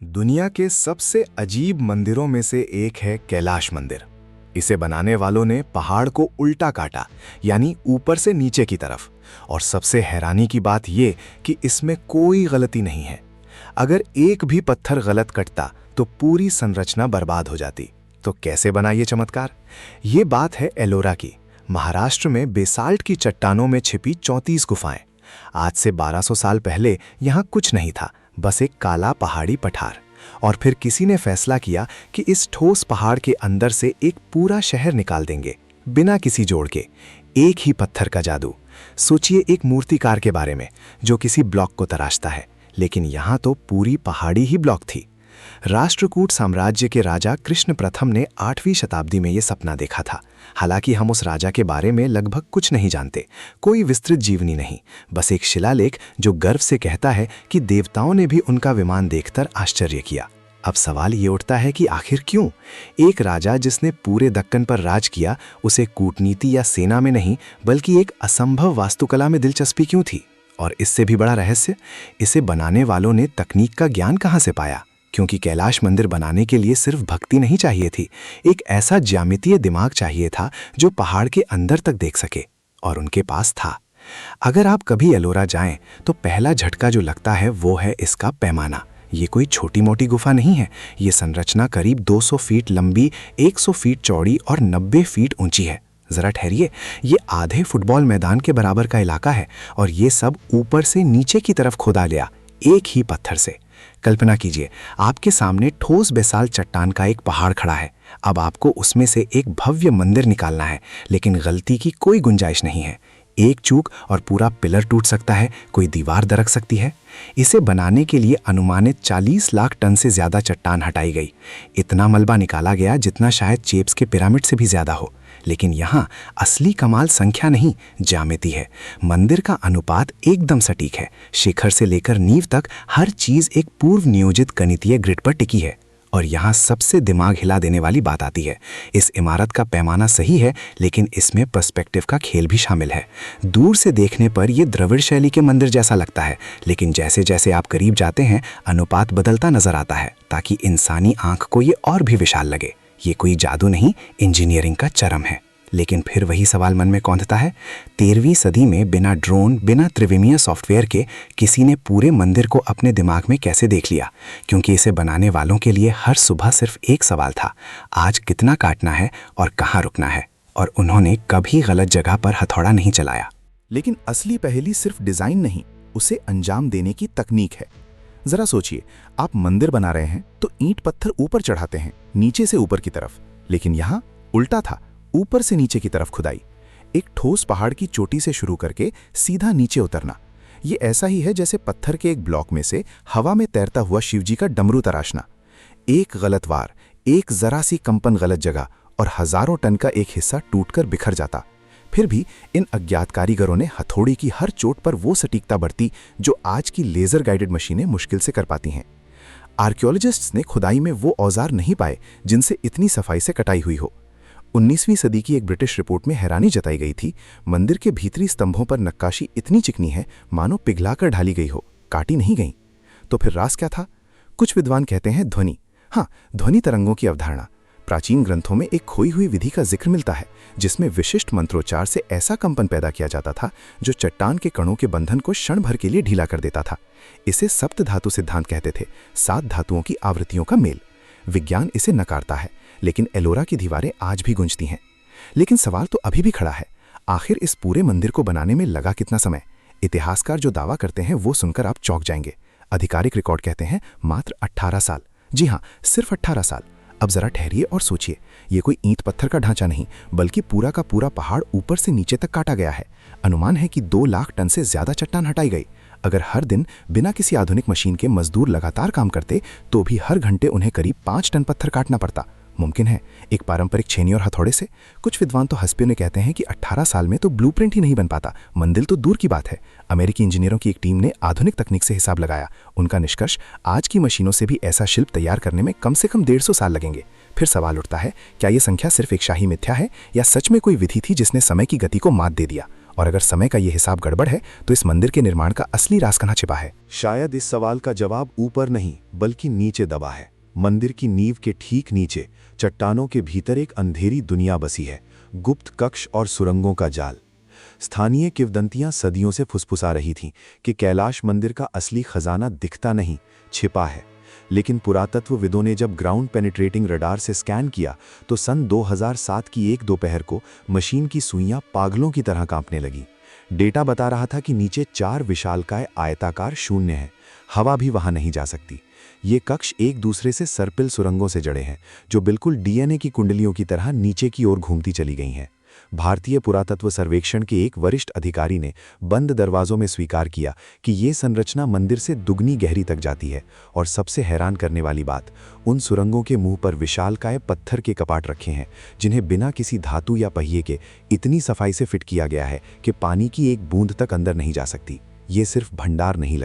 दुनिया के सबसे अजीब मंदिरों में से एक है कैलाश मंदिर। इसे बनाने वालों ने पहाड़ को उल्टा काटा, यानी ऊपर से नीचे की तरफ। और सबसे हैरानी की बात यह कि इसमें कोई गलती नहीं है। अगर एक भी पत्थर गलत कटता तो पूरी संरचना बर्बाद हो जाती। तो कैसे बना ये चमत्कार? ये बात है एलोरा की, महाराष्ट्र में बेसाल्ट की चट्टानों में छिपी 34 गुफाएं। आज से 1200 साल पहले यहाँ कुछ नहीं था, बस एक काला पहाड़ी पठार। और फिर किसी ने फैसला किया कि इस ठोस पहाड़ के अंदर से एक पूरा शहर निकाल देंगे, बिना किसी जोड़ के। एक ही पत्थर का जादू। सोचिए एक मूर्तिकार के बारे में जो किसी ब्लॉक को तराशता है, लेकिन यहाँ तो पूरी पहाड़ी ही ब्लॉक थी। राष्ट्रकूट साम्राज्य के राजा कृष्ण प्रथम ने 8वीं शताब्दी में यह सपना देखा था। हालांकि हम उस राजा के बारे में लगभग कुछ नहीं जानते, कोई विस्तृत जीवनी नहीं, बस एक शिलालेख जो गर्व से कहता है कि देवताओं ने भी उनका विमान देखकर आश्चर्य किया। अब सवाल ये उठता है कि आखिर क्यों? एक राजा जिसने पूरे दक्कन पर राज किया, उसे कूटनीति या सेना में नहीं बल्कि एक असंभव वास्तुकला में दिलचस्पी क्यों थी? और इससे भी बड़ा रहस्य, इसे बनाने वालों ने तकनीक का ज्ञान कहाँ से पाया? क्योंकि कैलाश मंदिर बनाने के लिए सिर्फ भक्ति नहीं चाहिए थी, एक ऐसा ज्यामितीय दिमाग चाहिए था जो पहाड़ के अंदर तक देख सके, और उनके पास था। अगर आप कभी एलोरा जाएं तो पहला झटका जो लगता है वो है इसका पैमाना। ये कोई छोटी मोटी गुफा नहीं है। ये संरचना करीब 200 फीट लंबी, 100 फीट चौड़ी और 90 फीट ऊंची है। जरा ठहरिए, ये आधे फुटबॉल मैदान के बराबर का इलाका है, और ये सब ऊपर से नीचे की तरफ खोदा गया, एक ही पत्थर से। कल्पना कीजिए, आपके सामने ठोस बेसाल्ट चट्टान का एक पहाड़ खड़ा है। अब आपको उसमें से एक भव्य मंदिर निकालना है, लेकिन गलती की कोई गुंजाइश नहीं है। एक चूक और पूरा पिलर टूट सकता है, कोई दीवार दरक सकती है। इसे बनाने के लिए अनुमानित 40 लाख टन से ज्यादा चट्टान हटाई गई। इतना मलबा निकाला गया जितना शायद चेप्स के पिरामिड से भी ज्यादा हो। लेकिन यहाँ असली कमाल संख्या नहीं, ज्यामिति है। मंदिर का अनुपात एकदम सटीक है। शिखर से लेकर नींव तक हर चीज एक पूर्व नियोजित गणितीय ग्रिड पर टिकी है। और यहाँ सबसे दिमाग हिला देने वाली बात आती है। इस इमारत का पैमाना सही है, लेकिन इसमें पर्सपेक्टिव का खेल भी शामिल है। दूर से देखने पर यह द्रविड़ शैली के मंदिर जैसा लगता है, लेकिन जैसे जैसे आप करीब जाते हैं अनुपात बदलता नजर आता है, ताकि इंसानी आंख को ये और भी विशाल लगे। ये कोई जादू नहीं, इंजीनियरिंग का चरम है। लेकिन फिर वही सवाल मन में कौंधता है, 13वीं सदी में बिना ड्रोन, बिना त्रिविमीय सॉफ्टवेयर के किसी ने पूरे मंदिर को अपने दिमाग में कैसे देख लिया? क्योंकि इसे बनाने वालों के लिए हर सुबह सिर्फ एक सवाल था, आज कितना काटना है और कहाँ रुकना है। और उन्होंने कभी गलत जगह पर हथौड़ा नहीं चलाया। लेकिन असली पहेली सिर्फ डिजाइन नहीं, उसे अंजाम देने की तकनीक है। जरा सोचिए, आप मंदिर बना रहे हैं तो ईंट पत्थर ऊपर चढ़ाते हैं, नीचे से ऊपर की तरफ। लेकिन यहाँ उल्टा था, ऊपर से नीचे की तरफ खुदाई। एक ठोस पहाड़ की चोटी से शुरू करके सीधा नीचे उतरना। ये ऐसा ही है जैसे पत्थर के एक ब्लॉक में से हवा में तैरता हुआ शिवजी का डमरू तराशना। एक गलत वार, एक जरा सी कंपन गलत जगह, और हजारों टन का एक हिस्सा टूटकर बिखर जाता। फिर भी इन अज्ञात कारीगरों ने हथौड़ी की हर चोट पर वो सटीकता बरती जो आज की लेजर गाइडेड मशीनें मुश्किल से कर पाती हैं। आर्कियोलॉजिस्ट्स ने खुदाई में वो औजार नहीं पाए जिनसे इतनी सफाई से कटाई हुई हो। 19वीं सदी की एक ब्रिटिश रिपोर्ट में हैरानी जताई गई थी, मंदिर के भीतरी स्तंभों पर नक्काशी इतनी चिकनी है मानो पिघलाकर ढाली गई हो, काटी नहीं गई। तो फिर राज क्या था? कुछ विद्वान कहते हैं ध्वनि। हाँ, ध्वनि तरंगों की अवधारणा। प्राचीन ग्रंथों में एक खोई हुई विधि का जिक्र मिलता है, जिसमें विशिष्ट मंत्रोच्चार से ऐसा कंपन पैदा किया जाता था जो चट्टान के कणों के बंधन को क्षण भर के लिए ढीला कर देता था। इसे सप्त धातु सिद्धांत कहते थे, 7 धातुओं की आवृत्तियों का मेल। विज्ञान इसे नकारता है, लेकिन एलोरा की दीवारें आज भी गूंजती हैं। लेकिन सवाल तो अभी भी खड़ा है, आखिर इस पूरे मंदिर को बनाने में लगा कितना समय? इतिहासकार जो दावा करते हैं वो सुनकर आप चौंक जाएंगे। आधिकारिक रिकॉर्ड कहते हैं मात्र 18 साल। जी हाँ, सिर्फ 18 साल। अब जरा ठहरिए और सोचिए, ये कोई ईंट पत्थर का ढांचा नहीं, बल्कि पूरा का पूरा पहाड़ ऊपर से नीचे तक काटा गया है। अनुमान है कि 2 लाख टन से ज्यादा चट्टान हटाई गई। अगर हर दिन बिना किसी आधुनिक मशीन के मजदूर लगातार काम करते तो भी हर घंटे उन्हें करीब 5 टन पत्थर काटना पड़ता। मुमकिन है एक पारंपरिक छेनी और हथौड़े से? कुछ विद्वान तो हंसते हुए कहते हैं कि 18 साल में तो ब्लूप्रिंट ही नहीं बन पाता, मंदिर तो दूर की बात है। अमेरिकी इंजीनियरों की एक टीम ने आधुनिक तकनीक से हिसाब लगाया। उनका निष्कर्ष, आज की मशीनों से भी ऐसा शिल्प तैयार करने में कम से कम 150 साल लगेंगे। फिर सवाल उठता है, क्या ये संख्या सिर्फ एक शाही मिथ्या है या सच में कोई विधि थी जिसने समय की गति को मात दे दिया? और अगर समय का ये हिसाब गड़बड़ है तो इस मंदिर के निर्माण का असली राज कहाँ छिपा है? शायद इस सवाल का जवाब ऊपर नहीं बल्कि नीचे दबा है। मंदिर की नींव के ठीक नीचे चट्टानों के भीतर एक अंधेरी दुनिया बसी है, गुप्त कक्ष और सुरंगों का जाल। स्थानीय किंवदंतियां सदियों से फुसफुसा रही थीं कि कैलाश मंदिर का असली खजाना दिखता नहीं, छिपा है। लेकिन पुरातत्वविदों ने जब ग्राउंड पेनिट्रेटिंग रडार से स्कैन किया तो सन 2007 की एक दोपहर को मशीन की सुइयां पागलों की तरह कांपने लगी। डेटा बता रहा था कि नीचे 4 विशालकाय आयताकार शून्य हैं, हवा भी वहां नहीं जा सकती। ये कक्ष एक दूसरे से सर्पिल सुरंगों से जड़े हैं, जो बिल्कुल डीएनए की कुंडलियों की तरह नीचे की ओर घूमती चली गई हैं। भारतीय पुरातत्व सर्वेक्षण के एक वरिष्ठ अधिकारी ने बंद दरवाजों में स्वीकार किया कि ये संरचना मंदिर से दुगनी गहरी तक जाती है। और सबसे हैरान करने वाली बात, उन सुरंगों के मुंह पर विशालकाय पत्थर के कपाट रखे हैं, जिन्हें बिना किसी धातु या पहिए के इतनी सफाई से फिट किया गया है कि पानी की एक बूंद तक अंदर नहीं जा सकती। ये सिर्फ भंडार नहीं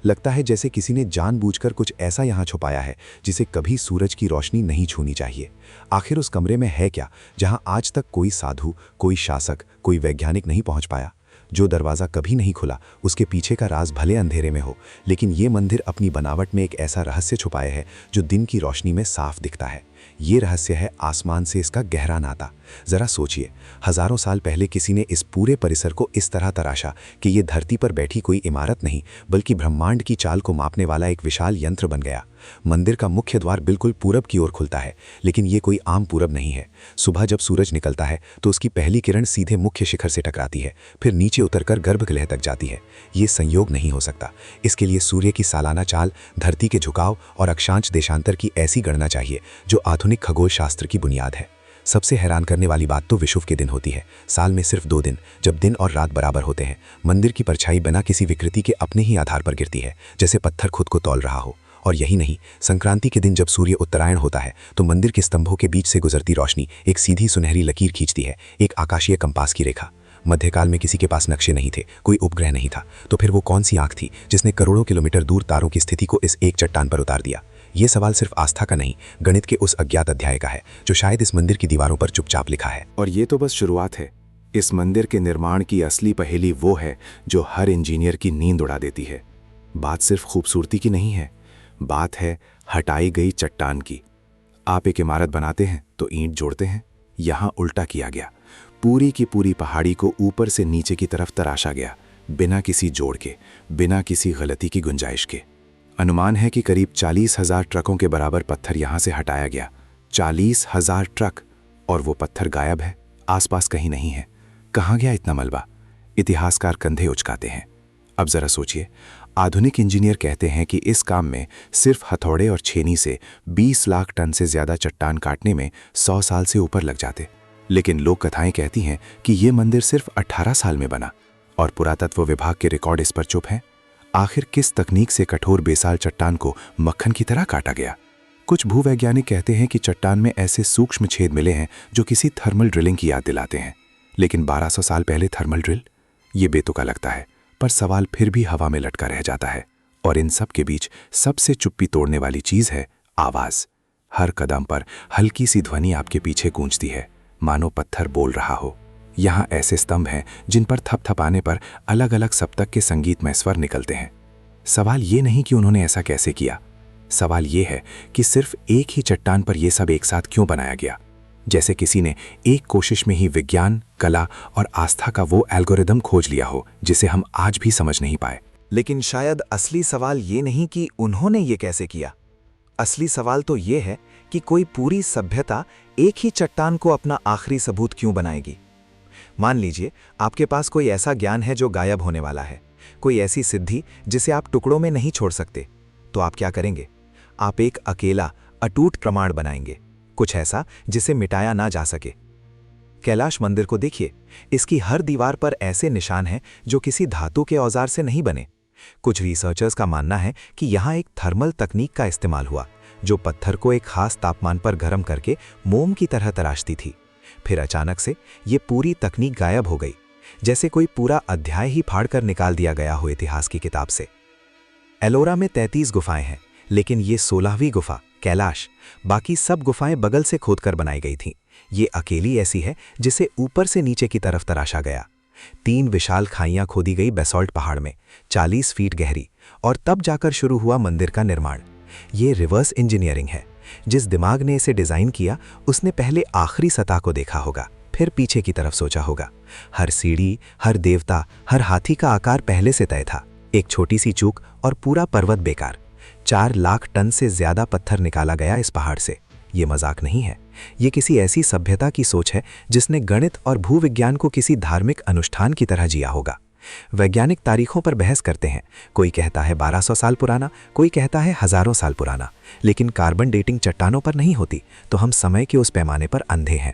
लगता है जैसे किसी ने जानबूझकर कुछ ऐसा यहाँ छुपाया है जिसे कभी सूरज की रोशनी नहीं छूनी चाहिए। आखिर उस कमरे में है क्या जहाँ आज तक कोई साधु, कोई शासक, कोई वैज्ञानिक नहीं पहुँच पाया? जो दरवाज़ा कभी नहीं खुला उसके पीछे का राज भले अंधेरे में हो, लेकिन ये मंदिर अपनी बनावट में एक ऐसा रहस्य छुपाए है जो दिन की रोशनी में साफ दिखता है। ये रहस्य है आसमान से इसका गहरा नाता। जरा सोचिए, हजारों साल पहले किसी ने इस पूरे परिसर को इस तरह तराशा कि ये धरती पर बैठी कोई इमारत नहीं बल्कि ब्रह्मांड की चाल को मापने वाला एक विशाल यंत्र बन गया। मंदिर का मुख्य द्वार बिल्कुल पूरब की ओर खुलता है, लेकिन ये कोई आम पूरब नहीं है। सुबह जब सूरज निकलता है तो उसकी पहली किरण सीधे मुख्य शिखर से टकराती है, फिर नीचे उतरकर गर्भगृह तक जाती है। ये संयोग नहीं हो सकता। इसके लिए सूर्य की सालाना चाल, धरती के झुकाव और अक्षांश देशांतर की ऐसी गणना चाहिए जो आधुनिक खगोल शास्त्र की बुनियाद है। सबसे हैरान करने वाली बात तो विषुव के दिन होती है। साल में सिर्फ 2 दिन, जब दिन और रात बराबर होते हैं, मंदिर की परछाई बिना किसी विकृति के अपने ही आधार पर गिरती है, जैसे पत्थर खुद को तौल रहा हो। और यही नहीं, संक्रांति के दिन जब सूर्य उत्तरायण होता है तो मंदिर के स्तंभों के बीच से गुजरती रोशनी एक सीधी सुनहरी लकीर खींचती है, एक आकाशीय कंपास की रेखा। मध्यकाल में किसी के पास नक्शे नहीं थे, कोई उपग्रह नहीं था, तो फिर वो कौन सी आंख थी जिसने करोड़ों किलोमीटर दूर तारों की स्थिति को इस एक चट्टान पर उतार दिया? ये सवाल सिर्फ आस्था का नहीं, गणित के उस अज्ञात अध्याय का है जो शायद इस मंदिर की दीवारों पर चुपचाप लिखा है। और ये तो बस शुरुआत है। इस मंदिर के निर्माण की असली पहेली वो है जो हर इंजीनियर की नींद उड़ा देती है। बात सिर्फ खूबसूरती की नहीं है, बात है हटाई गई चट्टान की। आप एक इमारत बनाते हैं तो ईंट जोड़ते हैं, यहाँ उल्टा किया गया। पूरी की पूरी पहाड़ी को ऊपर से नीचे की तरफ तराशा गया, बिना किसी जोड़ के, बिना किसी गलती की गुंजाइश के। अनुमान है कि करीब 40,000 ट्रकों के बराबर पत्थर यहाँ से हटाया गया। 40,000 ट्रक, और वो पत्थर गायब है, आसपास कहीं नहीं है। कहाँ गया इतना मलबा? इतिहासकार कंधे उचकाते हैं। अब जरा सोचिए, आधुनिक इंजीनियर कहते हैं कि इस काम में सिर्फ हथौड़े और छेनी से 20 लाख टन से ज्यादा चट्टान काटने में 100 साल से ऊपर लग जाते। लेकिन लोक कथाएं कहती हैं कि ये मंदिर सिर्फ 18 साल में बना, और पुरातत्व विभाग के रिकॉर्ड इस पर चुप हैं। आखिर किस तकनीक से कठोर बेसाल चट्टान को मक्खन की तरह काटा गया? कुछ भूवैज्ञानिक कहते हैं कि चट्टान में ऐसे सूक्ष्म छेद मिले हैं जो किसी थर्मल ड्रिलिंग की याद दिलाते हैं। लेकिन 1200 साल पहले थर्मल ड्रिल? ये बेतुका लगता है, पर सवाल फिर भी हवा में लटका रह जाता है। और इन सब के बीच सबसे चुप्पी तोड़ने वाली चीज है आवाज। हर कदम पर हल्की सी ध्वनि आपके पीछे गूंजती है, मानो पत्थर बोल रहा हो। यहाँ ऐसे स्तंभ हैं जिन पर थपथपाने पर अलग अलग सप्तक के संगीतमय स्वर निकलते हैं। सवाल ये नहीं कि उन्होंने ऐसा कैसे किया, सवाल ये है कि सिर्फ एक ही चट्टान पर यह सब एक साथ क्यों बनाया गया। जैसे किसी ने एक कोशिश में ही विज्ञान, कला और आस्था का वो एल्गोरिदम खोज लिया हो जिसे हम आज भी समझ नहीं पाए। लेकिन शायद असली सवाल ये नहीं कि उन्होंने ये कैसे किया। असली सवाल तो ये है कि कोई पूरी सभ्यता एक ही चट्टान को अपना आखिरी सबूत क्यों बनाएगी। मान लीजिए आपके पास कोई ऐसा ज्ञान है जो गायब होने वाला है, कोई ऐसी सिद्धि जिसे आप टुकड़ों में नहीं छोड़ सकते, तो आप क्या करेंगे? आप एक अकेला अटूट प्रमाण बनाएंगे, कुछ ऐसा जिसे मिटाया ना जा सके। कैलाश मंदिर को देखिए, इसकी हर दीवार पर ऐसे निशान हैं जो किसी धातु के औजार से नहीं बने। कुछ रिसर्चर्स का मानना है कि यहाँ एक थर्मल तकनीक का इस्तेमाल हुआ जो पत्थर को एक खास तापमान पर गर्म करके मोम की तरह तराशती थी। फिर अचानक से ये पूरी तकनीक गायब हो गई, जैसे कोई पूरा अध्याय ही फाड़कर निकाल दिया गया हो इतिहास की किताब से। एलोरा में 33 गुफाएं हैं, लेकिन ये 16वीं गुफा कैलाश, बाकी सब गुफाएं बगल से खोदकर बनाई गई थीं। ये अकेली ऐसी है जिसे ऊपर से नीचे की तरफ तराशा गया। 3 विशाल खाइयां खोदी गई बेसॉल्ट पहाड़ में, 40 फीट गहरी, और तब जाकर शुरू हुआ मंदिर का निर्माण। ये रिवर्स इंजीनियरिंग है। जिस दिमाग ने इसे डिजाइन किया उसने पहले आखिरी सतह को देखा होगा, फिर पीछे की तरफ सोचा होगा। हर सीढ़ी, हर देवता, हर हाथी का आकार पहले से तय था। एक छोटी सी चूक और पूरा पर्वत बेकार। 4 लाख टन से ज्यादा पत्थर निकाला गया इस पहाड़ से। ये मजाक नहीं है, ये किसी ऐसी सभ्यता की सोच है जिसने गणित और भूविज्ञान को किसी धार्मिक अनुष्ठान की तरह जिया होगा। वैज्ञानिक तारीखों पर बहस करते हैं, कोई कहता है 1200 साल पुराना, कोई कहता है हजारों साल पुराना, लेकिन कार्बन डेटिंग चट्टानों पर नहीं होती, तो हम समय के उस पैमाने पर अंधे हैं।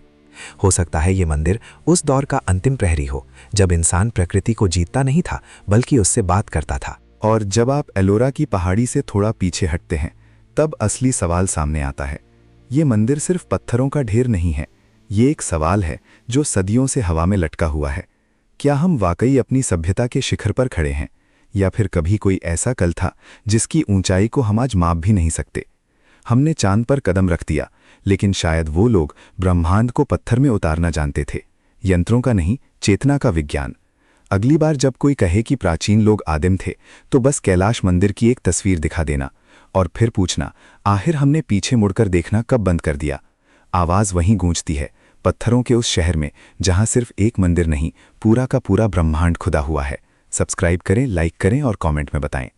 हो सकता है ये मंदिर उस दौर का अंतिम प्रहरी हो, जब इंसान प्रकृति को जीतता नहीं था बल्कि उससे बात करता था। और जब आप एलोरा की पहाड़ी से थोड़ा पीछे हटते हैं, तब असली सवाल सामने आता है। ये मंदिर सिर्फ पत्थरों का ढेर नहीं है, ये एक सवाल है जो सदियों से हवा में लटका हुआ है। क्या हम वाकई अपनी सभ्यता के शिखर पर खड़े हैं, या फिर कभी कोई ऐसा कल था जिसकी ऊंचाई को हम आज माप भी नहीं सकते? हमने चांद पर कदम रख दिया, लेकिन शायद वो लोग ब्रह्मांड को पत्थर में उतारना जानते थे। यंत्रों का नहीं, चेतना का विज्ञान। अगली बार जब कोई कहे कि प्राचीन लोग आदिम थे, तो बस कैलाश मंदिर की एक तस्वीर दिखा देना और फिर पूछना, आखिर हमने पीछे मुड़कर देखना कब बंद कर दिया? आवाज़ वहीं गूंजती है, पत्थरों के उस शहर में जहां सिर्फ एक मंदिर नहीं, पूरा का पूरा ब्रह्मांड खुदा हुआ है। सब्सक्राइब करें, लाइक करें और कमेंट में बताएं।